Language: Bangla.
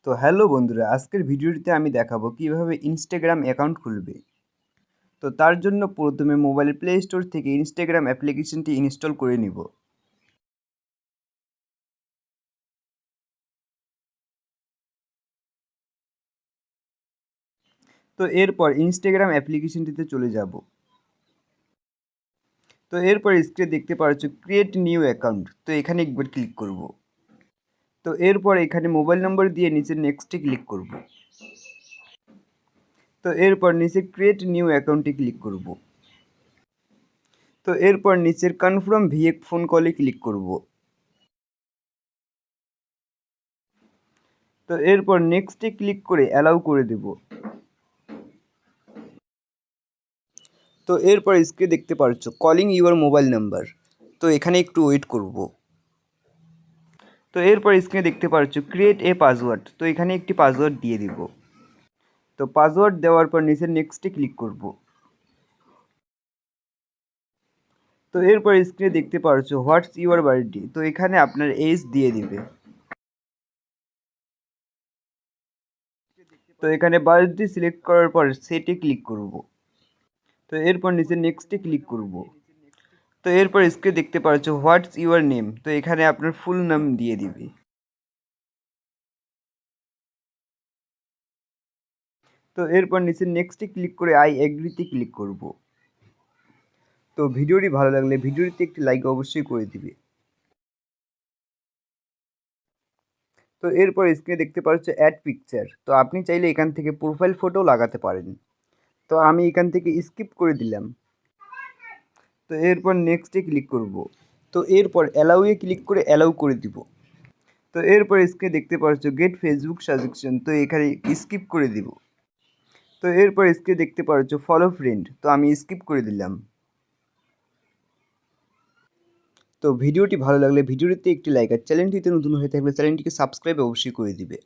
তো হ্যালো বন্ধুরা, আজকের ভিডিওটিতে আমি দেখাবো কিভাবে ইনস্টাগ্রাম অ্যাকাউন্ট খুলবে। তো তার জন্য প্রথমে মোবাইলের প্লে স্টোর থেকে ইনস্টাগ্রাম অ্যাপ্লিকেশনটি ইনস্টল করে নিব। তো এরপর ইনস্টাগ্রাম অ্যাপ্লিকেশনটিতে চলে যাব। তো এরপর স্ক্রিনে দেখতে পাচ্ছ ক্রিয়েট নিউ অ্যাকাউন্ট, তো এখানে একবার ক্লিক করব। তো এরপর এখানে মোবাইল নম্বর দিয়ে নিচে নেক্সটে ক্লিক করব। তো এরপর নিচে ক্রিয়েট নিউ অ্যাকাউন্টে ক্লিক করব। তো এরপর নিচের কনফার্ম ভিএ ফোন কলে ক্লিক করব। তো এরপর নেক্সটে ক্লিক করে অ্যালাউ করে দেব। তো এরপর স্ক্রিনে দেখতে পাচ্ছ কলিং ইউর মোবাইল নাম্বার, তো এখানে একটু ওয়েট করব। তো এরপর স্ক্রিনে দেখতে পাচ্ছ ক্রিয়েট এ পাসওয়ার্ড, তো এখানে একটি পাসওয়ার্ড দিয়ে দিব। তো পাসওয়ার্ড দেওয়ার পর নিচে নেক্সটে ক্লিক করব। তো এরপর স্ক্রিনে দেখতে পাচ্ছ হোয়াটস ইউর বার্থডে, তো এখানে আপনার এজ দিয়ে দিবে। তো এখানে বার্থডে সিলেক্ট করার পর সেটে ক্লিক করব। তো এরপর নিচে নেক্সটে ক্লিক করব। তো এরপর স্ক্রিনে দেখতে পাচ্ছ হোয়াটস ইউর নেম, তো এখানে আপনার ফুল নাম দিয়ে দিবে। তো এরপর নিচে নেক্সটে ক্লিক করে আই এগ্রিতে ক্লিক করব। তো ভিডিওটি ভালো লাগলে ভিডিওটিতে একটি লাইক অবশ্যই করে দিবে। তো এরপর স্ক্রিনে দেখতে পাচ্ছ অ্যাড পিকচার, তো আপনি চাইলে এখান থেকে প্রোফাইল ফটো লাগাতে পারেন। তো আমি এখান থেকে স্কিপ করে দিলাম। তো এরপর নেক্সটে ক্লিক করব। তো এরপর অ্যালাউয়ে ক্লিক করে অ্যালাউ করে দিব। তো এরপর স্ক্রিনে দেখতে পাচ্ছ গেট ফেসবুক সাজেশন, তো এখানে স্কিপ করে দিব। তো এরপর স্ক্রিনে দেখতে পাচ্ছ ফলো ফ্রেন্ড, তো আমি স্কিপ করে দিলাম। তো ভিডিওটি ভালো লাগলে ভিডিওটিতে একটি লাইক আর চ্যানেলটিতে নতুন হয়ে থাকলে চ্যানেলটিকে সাবস্ক্রাইব অবশ্যই করে দিবে।